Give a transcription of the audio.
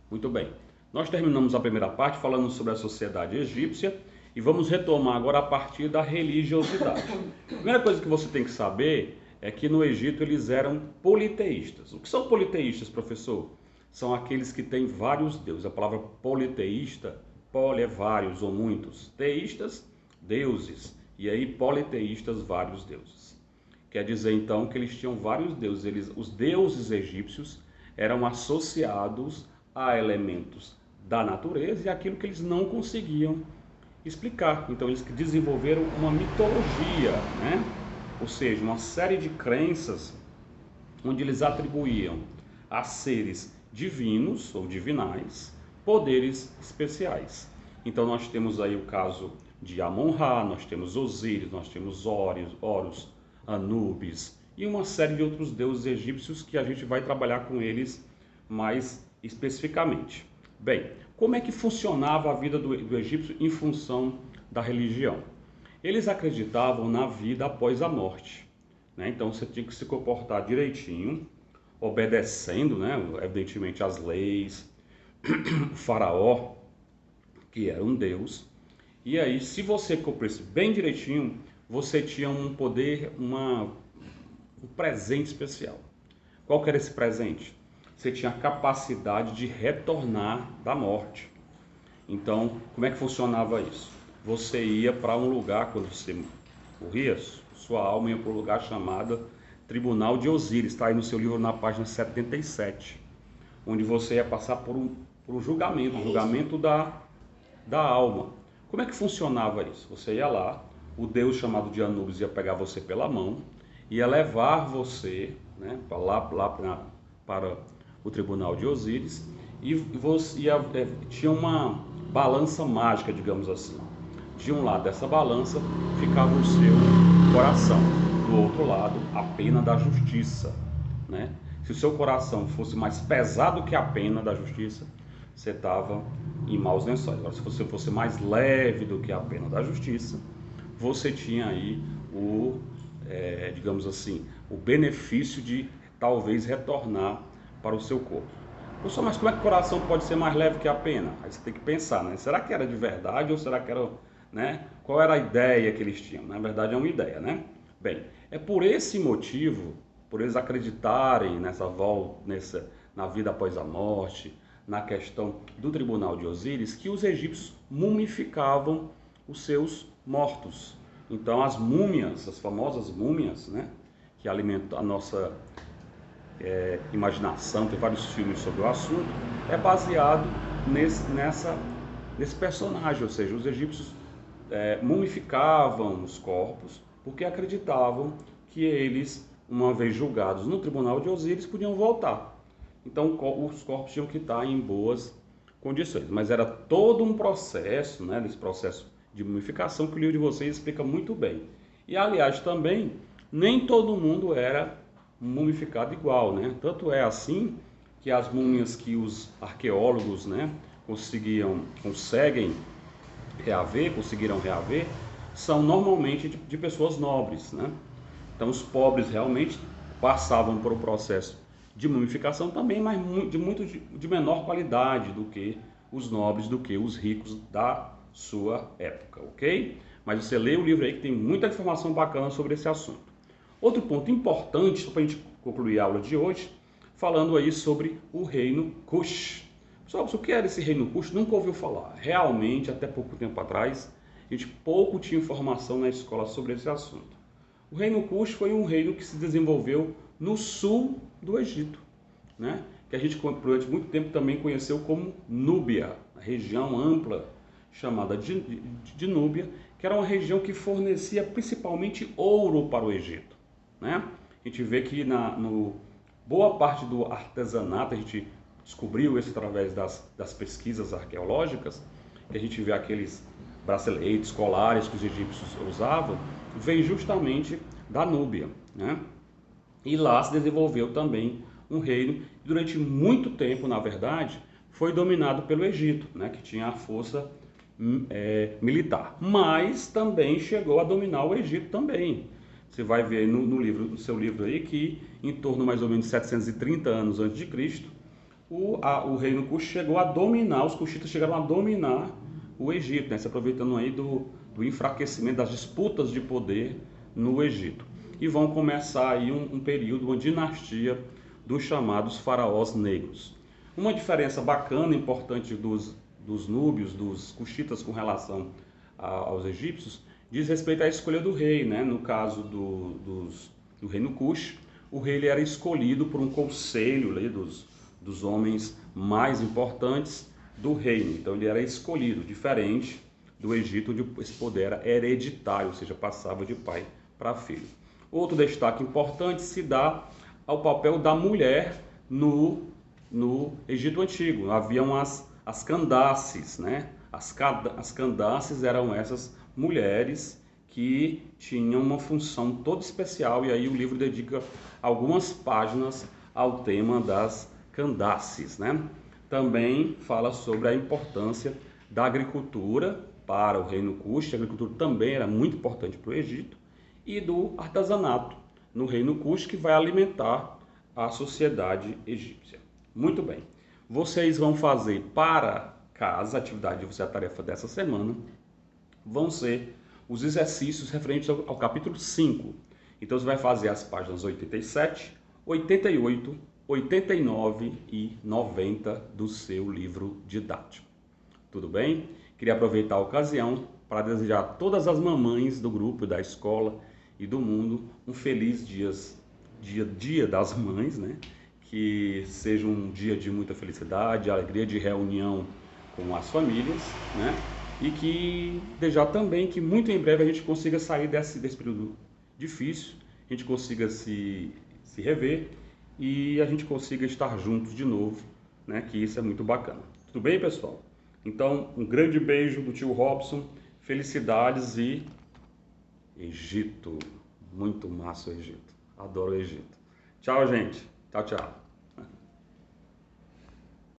Muito bem. Nós terminamos a primeira parte falando sobre a sociedade egípcia e vamos retomar agora a partir da religiosidade. A primeira coisa que você tem que saber é que no Egito eles eram politeístas. O que são politeístas, professor? São aqueles que têm vários deuses. A palavra politeísta, poli é vários ou muitos. Teístas, deuses. E aí politeístas, vários deuses. Quer dizer então que eles tinham vários deuses. Os deuses egípcios eram associados a elementos da natureza e aquilo que eles não conseguiam explicar. Então eles desenvolveram uma mitologia, né? Ou seja, uma série de crenças onde eles atribuíam a seres divinos ou divinais poderes especiais. Então nós temos aí o caso de Amon-Ra, nós temos Osíris, nós temos Horus, Anubis e uma série de outros deuses egípcios que a gente vai trabalhar com eles mais especificamente. Bem, como é que funcionava a vida do egípcio em função da religião? Eles acreditavam na vida após a morte, né? Então você tinha que se comportar direitinho, obedecendo, né, evidentemente, as leis. O faraó, que era um deus, e aí se você cumprisse bem direitinho, você tinha um poder, um presente especial. Qual que era esse presente? Você tinha a capacidade de retornar da morte. Então, como é que funcionava isso? Você ia para um lugar, quando você morria, sua alma ia para um lugar chamado Tribunal de Osíris, está aí no seu livro na página 77, onde você ia passar por um julgamento, da alma. Como é que funcionava isso? Você ia lá, o deus chamado de Anubis ia pegar você pela mão, ia levar você, né, para o Tribunal de Osíris, e você tinha uma balança mágica, digamos assim. De um lado dessa balança ficava o seu coração, do outro lado a pena da justiça, né? Se o seu coração fosse mais pesado que a pena da justiça, você estava em maus lençóis. Agora, se você fosse mais leve do que a pena da justiça, você tinha aí digamos assim, o benefício de talvez retornar para o seu corpo. Pessoal, mas como é que o coração pode ser mais leve que a pena? Aí você tem que pensar, né? Será que era de verdade ou será que era, né? Qual era a ideia que eles tinham? Na verdade é uma ideia, né? Bem, é por esse motivo, por eles acreditarem na vida após a morte, na questão do Tribunal de Osíris, que os egípcios mumificavam os seus mortos. Então as múmias, as famosas múmias, né? Que alimentam a nossa imaginação, tem vários filmes sobre o assunto, é baseado nesse personagem, ou seja, os egípcios mumificavam os corpos porque acreditavam que eles, uma vez julgados no Tribunal de Osíris, podiam voltar. Então os corpos tinham que estar em boas condições, mas era todo um processo, né, desse processo de mumificação que o livro de vocês explica muito bem. E aliás também, nem todo mundo era mumificado igual, né? Tanto é assim que as múmias que os arqueólogos, né, conseguiram reaver, são normalmente de pessoas nobres, né? Então os pobres realmente passavam por um processo de mumificação também, mas de menor qualidade do que os nobres, do que os ricos da sua época, ok? Mas você lê o livro aí que tem muita informação bacana sobre esse assunto. Outro ponto importante, para a gente concluir a aula de hoje, falando aí sobre o reino Kush. Pessoal, o que era esse reino Kush? Nunca ouviu falar. Realmente, até pouco tempo atrás, a gente pouco tinha informação na escola sobre esse assunto. O reino Kush foi um reino que se desenvolveu no sul do Egito, né? Que a gente durante muito tempo também conheceu como Núbia, a região ampla chamada de Núbia, que era uma região que fornecia principalmente ouro para o Egito, né? A gente vê que boa parte do artesanato, a gente descobriu isso através das pesquisas arqueológicas, que a gente vê aqueles braceletes, colares que os egípcios usavam, vem justamente da Núbia, né? E lá se desenvolveu também um reino, que durante muito tempo, na verdade, foi dominado pelo Egito, né? Que tinha a força militar, mas também chegou a dominar o Egito também. Você vai ver no seu livro aí que em torno mais ou menos de 730 anos antes de Cristo, o reino Kush chegou a dominar, os Kushitas chegaram a dominar o Egito, né? Se aproveitando aí do enfraquecimento, das disputas de poder no Egito. E vão começar aí um período, uma dinastia dos chamados faraós negros. Uma diferença bacana, importante dos núbios, dos Kushitas com relação aos egípcios, diz respeito à escolha do rei, né? No caso do reino Kush, o rei ele era escolhido por um conselho ali, dos homens mais importantes do reino. Então ele era escolhido, diferente do Egito, onde esse poder era hereditário, ou seja, passava de pai para filho. Outro destaque importante se dá ao papel da mulher no Egito Antigo. Haviam as Candaces, né? As Candaces eram essas mulheres que tinham uma função toda especial, e aí o livro dedica algumas páginas ao tema das Candaces, né? Também fala sobre a importância da agricultura para o reino Kush. A agricultura também era muito importante para o Egito, e do artesanato no reino Kush, que vai alimentar a sociedade egípcia. Muito bem, vocês vão fazer para casa, a atividade de você, a tarefa dessa semana, vão ser os exercícios referentes ao capítulo 5. Então você vai fazer as páginas 87, 88, 89 e 90 do seu livro didático. Tudo bem? Queria aproveitar a ocasião para desejar a todas as mamães do grupo, da escola e do mundo um feliz dia das mães, né? Que seja um dia de muita felicidade, alegria, de reunião com as famílias, né? E que desejar também que muito em breve a gente consiga sair desse período difícil, a gente consiga se rever e a gente consiga estar juntos de novo, né? Que isso é muito bacana. Tudo bem, pessoal? Então, um grande beijo do tio Robson, felicidades e Egito. Muito massa o Egito. Adoro o Egito. Tchau, gente. Tchau, tchau.